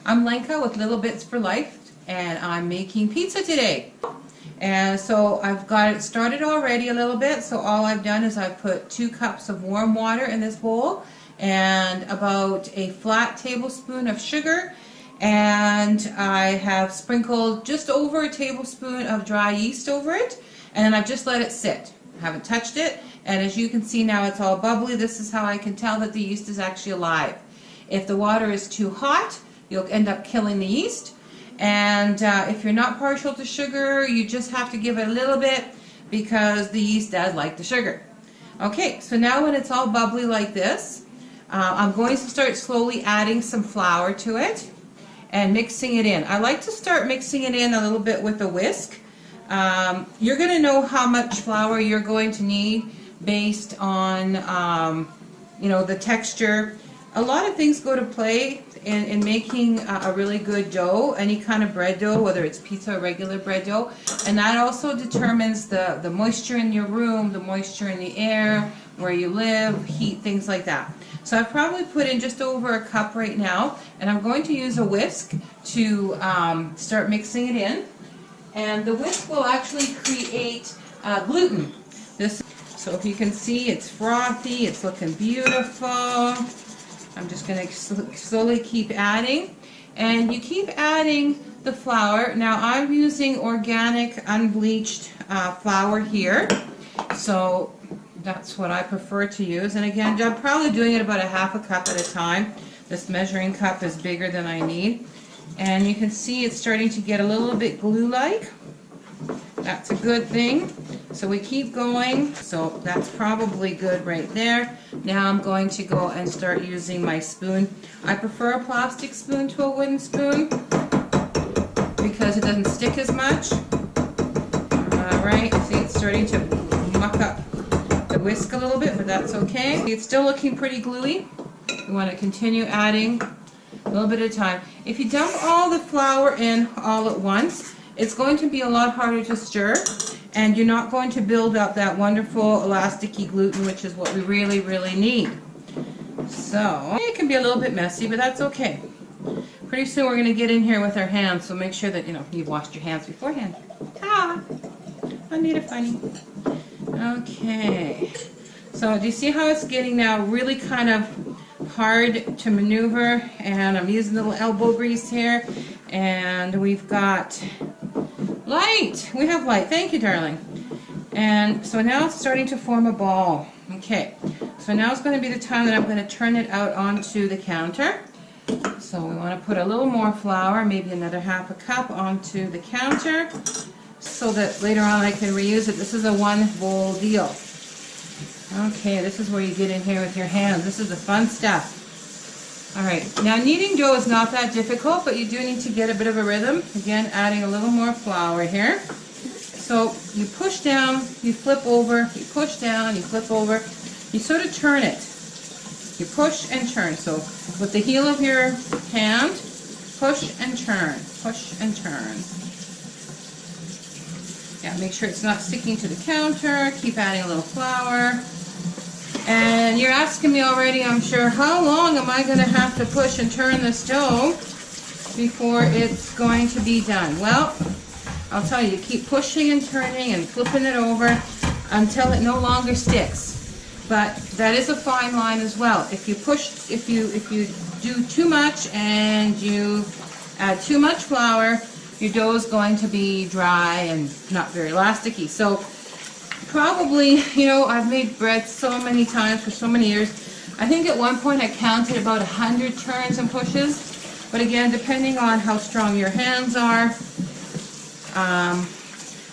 I'm Lenka with Little Bits for Life, and I'm making pizza today. And so I've got it started already a little bit, so all I've done is I've put 2 cups of warm water in this bowl and about a flat tablespoon of sugar, and I have sprinkled just over a tablespoon of dry yeast over it, and then I've just let it sit. I haven't touched it, and as you can see now it's all bubbly. This is how I can tell that the yeast is actually alive. If the water is too hot, you'll end up killing the yeast. And if you're not partial to sugar, you just have to give it a little bit because the yeast does like the sugar. Okay, so now when it's all bubbly like this, I'm going to start slowly adding some flour to it and mixing it in. I like to start mixing it in a little bit with a whisk. You're going to know how much flour you're going to need based on you know, the texture. A lot of things go to play in making a really good dough, any kind of bread dough, whether it's pizza or regular bread dough, and that also determines the moisture in your room, the moisture in the air, where you live, heat, things like that. So I've probably put in just over a cup right now, and I'm going to use a whisk to start mixing it in, and the whisk will actually create gluten. So if you can see, it's frothy, it's looking beautiful. I'm just going to slowly keep adding, and you keep adding the flour. Now I'm using organic unbleached flour here, so that's what I prefer to use. And again, I'm probably doing it about a half a cup at a time. This measuring cup is bigger than I need, and you can see it's starting to get a little bit glue-like. That's a good thing. So we keep going. So that's probably good right there. Now I'm going to go and start using my spoon. I prefer a plastic spoon to a wooden spoon because it doesn't stick as much. Alright, see it's starting to muck up the whisk a little bit, but that's okay. It's still looking pretty gluey. You want to continue adding a little bit at a time. If you dump all the flour in all at once, it's going to be a lot harder to stir, and you're not going to build up that wonderful elasticy gluten, which is what we really, really need. So it can be a little bit messy, but that's okay. Pretty soon we're going to get in here with our hands, so make sure that you've washed your hands beforehand. Ah, I made it funny. Okay, so do you see how it's getting now really kind of hard to maneuver? And I'm using a little elbow grease here, and we've got light. We have light. Thank you, darling. And so now it's starting to form a ball. Okay, so now it's going to be the time that I'm going to turn it out onto the counter. So we want to put a little more flour, maybe another half a cup onto the counter, so that later on I can reuse it. This is a 1 bowl deal. Okay, this is where you get in here with your hands. This is the fun stuff. Alright, now kneading dough is not that difficult, but you do need to get a bit of a rhythm. Again, adding a little more flour here. So you push down, you flip over, you push down, you flip over. You sort of turn it. You push and turn. So with the heel of your hand, push and turn, push and turn. Yeah, make sure it's not sticking to the counter. Keep adding a little flour. And you're asking me already, I'm sure, how long am I going to have to push and turn this dough before it's going to be done? Well, I'll tell you, keep pushing and turning and flipping it over until it no longer sticks. But that is a fine line as well. If you push, if you do too much and you add too much flour, your dough is going to be dry and not very elasticy. So probably, I've made bread so many times for so many years. I think at one point I counted about 100 turns and pushes. But again, depending on how strong your hands are.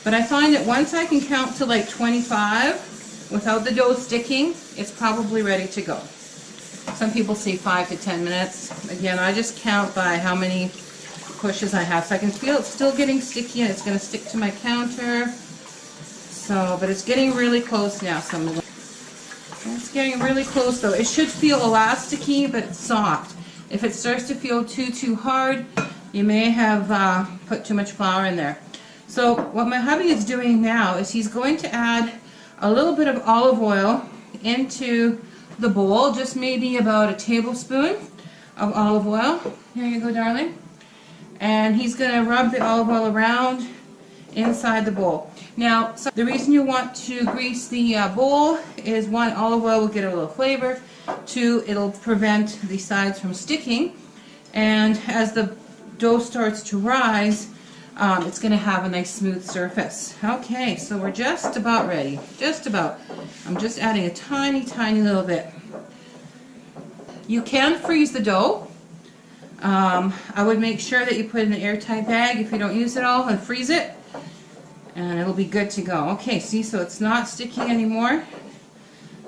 But I find that once I can count to like 25 without the dough sticking, it's probably ready to go. Some people say 5 to 10 minutes. Again, I just count by how many pushes I have. So I can feel it's still getting sticky and it's going to stick to my counter. So, but it's getting really close now. It's getting really close though. It should feel elasticy, but it's soft. If it starts to feel too hard, you may have put too much flour in there. So what my hubby is doing now is he's going to add a little bit of olive oil into the bowl, just maybe about a tablespoon of olive oil. Here you go, darling. And he's going to rub the olive oil around inside the bowl. Now, so the reason you want to grease the bowl is, one, olive oil will get a little flavor. Two, it'll prevent the sides from sticking. And as the dough starts to rise, it's going to have a nice smooth surface. Okay, so we're just about ready. Just about. I'm just adding a tiny, tiny little bit. You can freeze the dough. I would make sure that you put it in an airtight bag if you don't use it all, and freeze it, and it'll be good to go. Okay, see, so it's not sticking anymore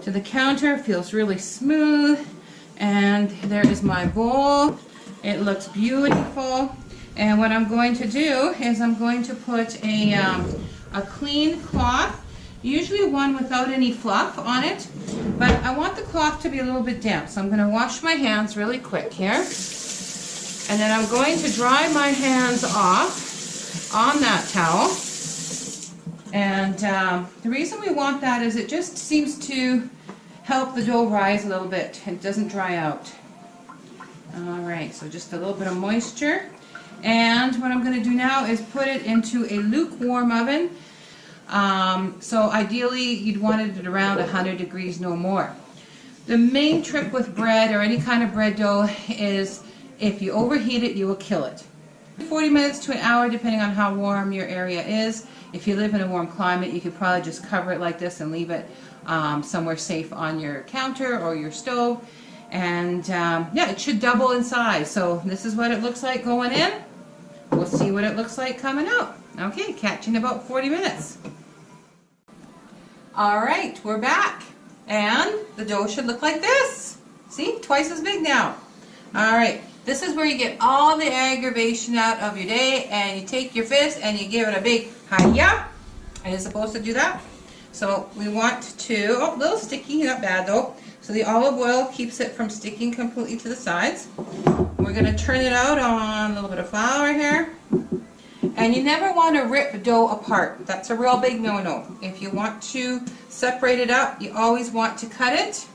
to the counter. It feels really smooth, and there is my bowl. It looks beautiful, and what I'm going to do is I'm going to put a clean cloth, usually one without any fluff on it, but I want the cloth to be a little bit damp, so I'm going to wash my hands really quick here. And then I'm going to dry my hands off on that towel. And the reason we want that is it just seems to help the dough rise a little bit. It doesn't dry out. Alright, so just a little bit of moisture. And what I'm going to do now is put it into a lukewarm oven. So ideally you'd want it at around 100 degrees, no more. The main trick with bread or any kind of bread dough is if you overheat it, you will kill it. 40 minutes to an hour, depending on how warm your area is. If you live in a warm climate, you could probably just cover it like this and leave it somewhere safe on your counter or your stove. And yeah, it should double in size. So this is what it looks like going in. We'll see what it looks like coming out. Okay, catch you in about 40 minutes. Alright, we're back. And the dough should look like this. See, twice as big now. Alright. This is where you get all the aggravation out of your day, and you take your fist and you give it a big hi-ya. And it's supposed to do that. So we want to, oh, a little sticky, not bad though. So the olive oil keeps it from sticking completely to the sides. We're going to turn it out on a little bit of flour here. And you never want to rip dough apart. That's a real big no-no. If you want to separate it up, you always want to cut it.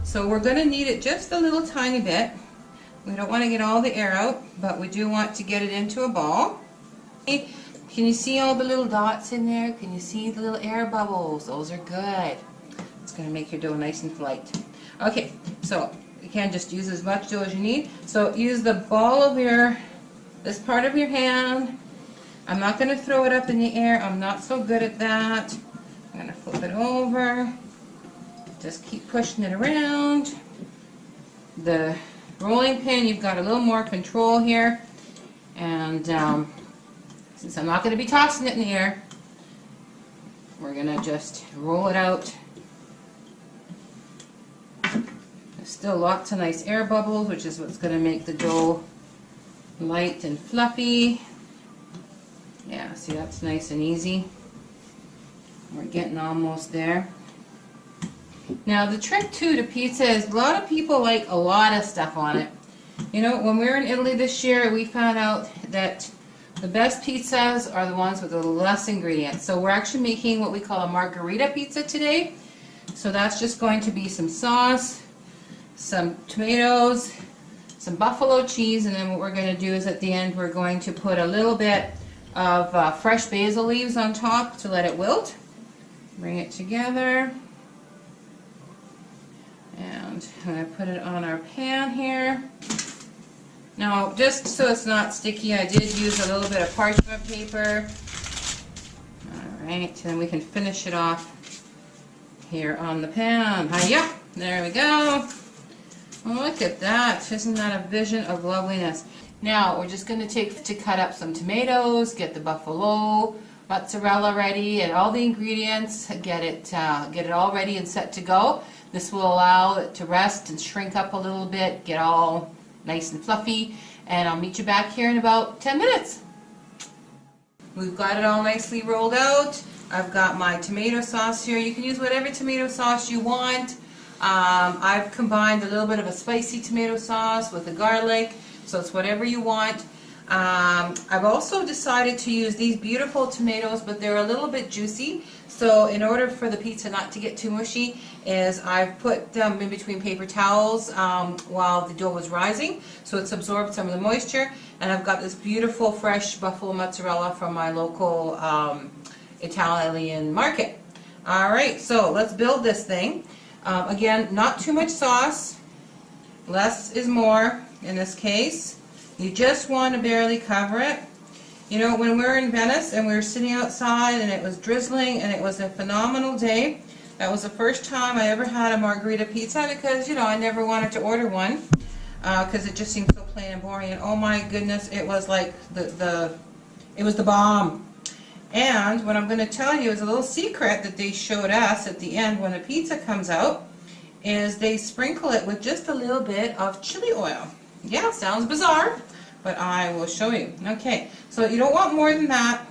So we're going to knead it just a little tiny bit. We don't want to get all the air out, but we do want to get it into a ball. Can you see all the little dots in there? Can you see the little air bubbles? Those are good. It's going to make your dough nice and light. Okay, so you can just use as much dough as you need. So use the ball of this part of your hand. I'm not going to throw it up in the air. I'm not so good at that. I'm going to flip it over. Just keep pushing it around. The rolling pin, you've got a little more control here, and since I'm not going to be tossing it in the air, we're going to just roll it out. There's still lots of nice air bubbles, which is what's going to make the dough light and fluffy. Yeah, see, that's nice and easy. We're getting almost there. Now the trick too to pizza is a lot of people like a lot of stuff on it. You know, when we were in Italy this year, we found out that the best pizzas are the ones with the less ingredients. So we're actually making what we call a Margarita pizza today. So that's just going to be some sauce, some tomatoes, some buffalo cheese, and then what we're going to do is at the end we're going to put a little bit of fresh basil leaves on top to let it wilt. Bring it together. And I'm going to put it on our pan here. Now, just so it's not sticky, I did use a little bit of parchment paper. Alright, and then we can finish it off here on the pan. Hiya! There we go. Oh, look at that. Isn't that a vision of loveliness? Now, we're just going to cut up some tomatoes, get the buffalo mozzarella ready, and all the ingredients, get it all ready and set to go. This will allow it to rest and shrink up a little bit, get all nice and fluffy, and I'll meet you back here in about 10 minutes. We've got it all nicely rolled out. I've got my tomato sauce here. You can use whatever tomato sauce you want. I've combined a little bit of a spicy tomato sauce with the garlic, so it's whatever you want. I've also decided to use these beautiful tomatoes, but they're a little bit juicy. So in order for the pizza not to get too mushy, is I've put them in between paper towels while the dough was rising, so it's absorbed some of the moisture. And I've got this beautiful fresh buffalo mozzarella from my local Italian market. Alright, so let's build this thing. Again, not too much sauce. Less is more in this case. You just want to barely cover it. You know, when we were in Venice and we were sitting outside and it was drizzling and it was a phenomenal day, that was the first time I ever had a margarita pizza because, you know, I never wanted to order one because it just seemed so plain and boring. And oh my goodness, it was like it was the bomb. And what I'm going to tell you is a little secret that they showed us at the end when the pizza comes out is they sprinkle it with just a little bit of chili oil. Yeah, sounds bizarre, but I will show you. Okay, so you don't want more than that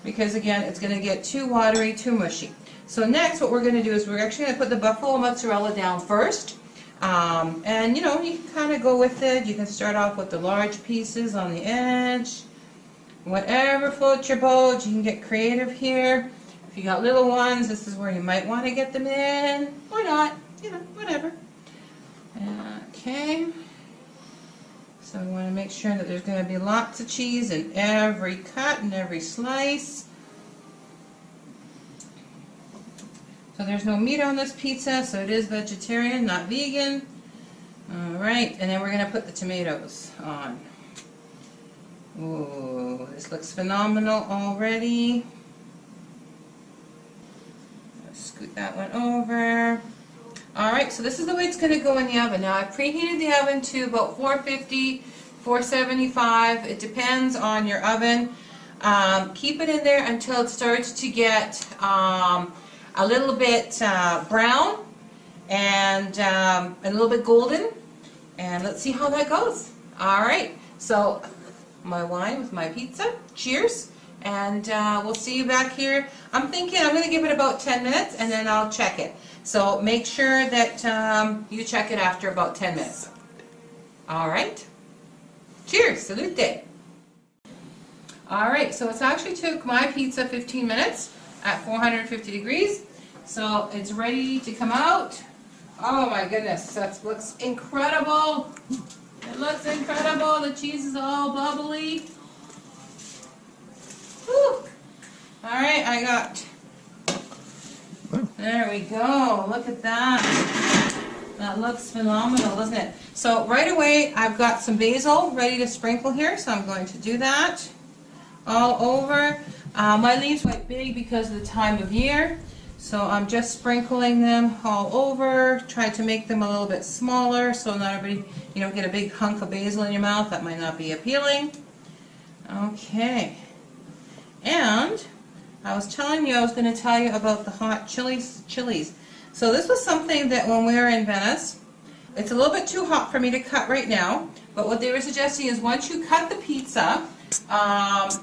because again, it's going to get too watery, too mushy. So next what we're going to do is we're actually going to put the buffalo mozzarella down first. And you know, you can kind of go with it. You can start off with the large pieces on the edge. Whatever floats your boat, you can get creative here. If you got little ones, this is where you might want to get them in. Or not, you know, whatever. Okay. So we want to make sure that there's going to be lots of cheese in every cut and every slice. So there's no meat on this pizza, so it is vegetarian, not vegan. Alright, and then we're going to put the tomatoes on. Ooh, this looks phenomenal already. Let's scoot that one over. Alright, so this is the way it's going to go in the oven. Now I've preheated the oven to about 450, 475. It depends on your oven. Keep it in there until it starts to get a little bit brown and a little bit golden. And let's see how that goes. Alright, so my wine with my pizza. Cheers. And we'll see you back here. I'm thinking I'm going to give it about 10 minutes and then I'll check it. So make sure that you check it after about 10 minutes. Alright. Cheers. Salute. Alright, so it's actually took my pizza 15 minutes at 450 degrees. So it's ready to come out. Oh my goodness, that looks incredible. It looks incredible. The cheese is all bubbly. Whew. Alright, I got... There we go. Look at that. That looks phenomenal, doesn't it? So right away, I've got some basil ready to sprinkle here, so I'm going to do that all over. My leaves are quite big because of the time of year, so I'm just sprinkling them all over. Try to make them a little bit smaller so not everybody, you don't get a big hunk of basil in your mouth. That might not be appealing. Okay. And I was telling you I was going to tell you about the hot chilies. So this was something that when we were in Venice, it's a little bit too hot for me to cut right now, but what they were suggesting is once you cut the pizza,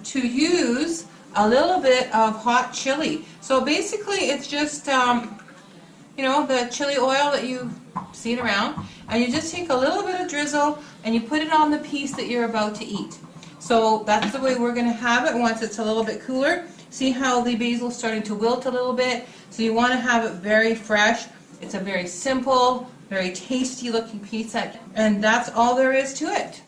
to use a little bit of hot chili. So basically it's just, you know, the chili oil that you've seen around, and you just take a little bit of drizzle and you put it on the piece that you're about to eat. So that's the way we're going to have it once it's a little bit cooler. See how the basil is starting to wilt a little bit? So you want to have it very fresh. It's a very simple, very tasty looking pizza, and that's all there is to it.